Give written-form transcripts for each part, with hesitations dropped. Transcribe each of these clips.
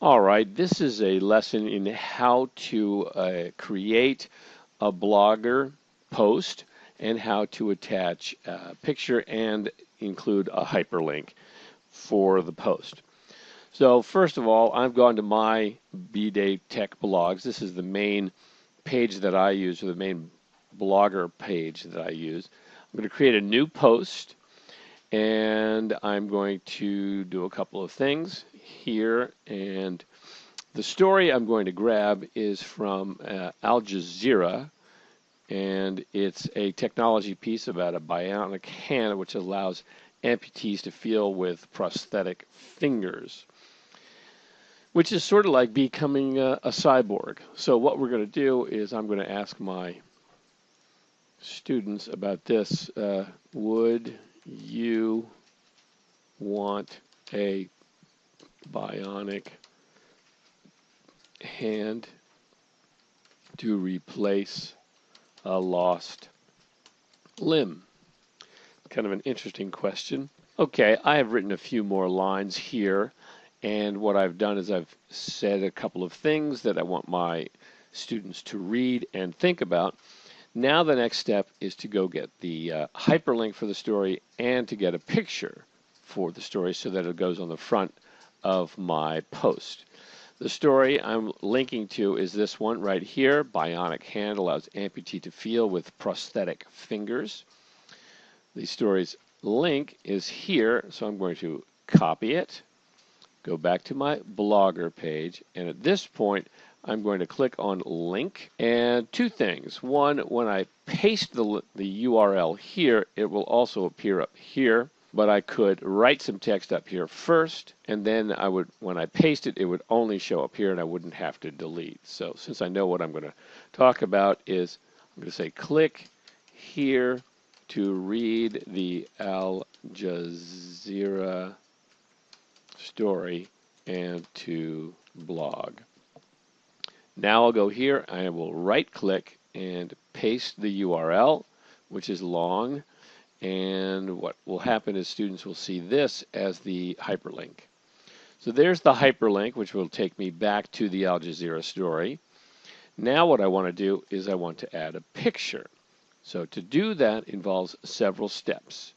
All right, this is a lesson in how to create a blogger post and how to attach a picture and include a hyperlink for the post. So first of all, I've gone to my B-Day Tech blogs. This is the main page that I use, or the main blogger page that I use. I'm going to create a new post, and I'm going to do a couple of things here. And the story I'm going to grab is from Al Jazeera, and it's a technology piece about a bionic hand which allows amputees to feel with prosthetic fingers, which is sort of like becoming a cyborg. So what we're going to do is I'm going to ask my students about this. Would you want a bionic hand to replace a lost limb? Kind of an interesting question. Okay, I have written a few more lines here, and what I've done is I've said a couple of things that I want my students to read and think about. Now the next step is to go get the hyperlink for the story and to get a picture for the story so that it goes on the front of my post. The story I'm linking to is this one right here. Bionic hand allows amputee to feel with prosthetic fingers. The story's link is here, so I'm going to copy it, go back to my blogger page, and at this point I'm going to click on link. And two things. One, when I paste the URL here, it will also appear up here, but I could write some text up here first, and then when I paste it, it would only show up here and I wouldn't have to delete. So since I know what I'm going to talk about is, I'm going to say click here to read the Al Jazeera story and to blog. Now I'll go here, I will right click and paste the URL, which is long, and what will happen is students will see this as the hyperlink. So there's the hyperlink, which will take me back to the Al Jazeera story. Now what I want to do is I want to add a picture. So to do that involves several steps.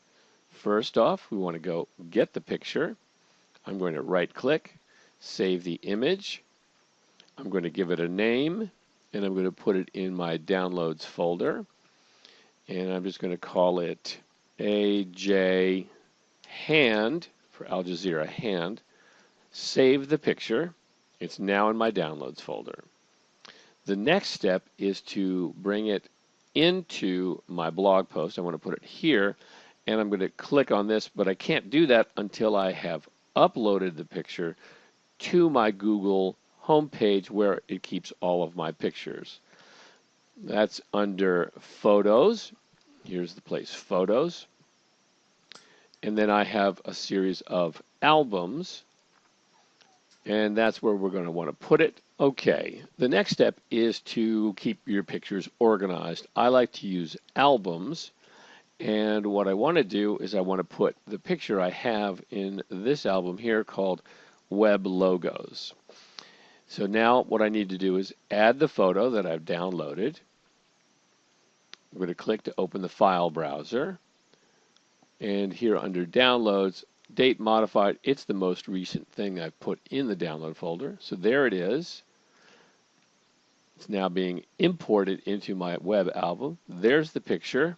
First off, we want to go get the picture. I'm going to right click, save the image. I'm going to give it a name, and I'm going to put it in my downloads folder. And I'm just going to call it AJ Hand for Al Jazeera Hand. Save the picture. It's now in my downloads folder. The next step is to bring it into my blog post. I want to put it here, and I'm going to click on this, but I can't do that until I have uploaded the picture to my Google homepage where it keeps all of my pictures. That's under Photos. Here's the place, Photos. And then I have a series of albums, and that's where we're going to want to put it. Okay, the next step is to keep your pictures organized. I like to use albums, and what I want to do is I want to put the picture I have in this album here called Web Logos. So now what I need to do is add the photo that I've downloaded. I'm going to click to open the file browser, and here under Downloads, Date Modified, it's the most recent thing I've put in the download folder. So there it is. It's now being imported into my web album. There's the picture.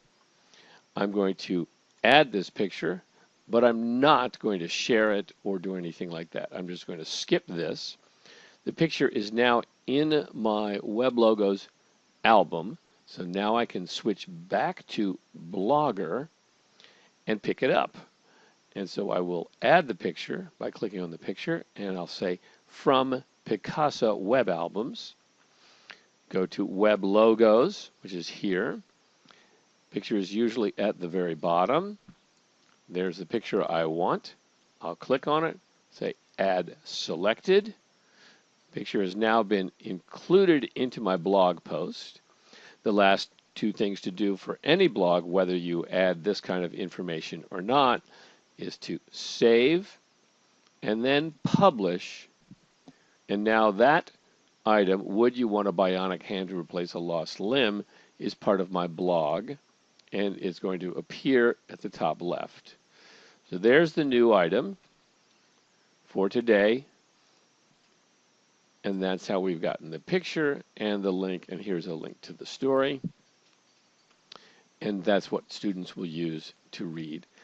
I'm going to add this picture, but I'm not going to share it or do anything like that. I'm just going to skip this. The picture is now in my Web Logos album, so now I can switch back to Blogger and pick it up. And so I will add the picture by clicking on the picture, and I'll say from Picasso Web Albums. Go to Web Logos, which is here. Picture is usually at the very bottom. There's the picture I want. I'll click on it, say Add Selected. Picture has now been included into my blog post. The last two things to do for any blog, whether you add this kind of information or not, is to save and then publish And now that item, would you want a bionic hand to replace a lost limb, is part of my blog, and it's going to appear at the top left. So there's the new item for today, and that's how we've gotten the picture and the link, and here's a link to the story. And that's what students will use to read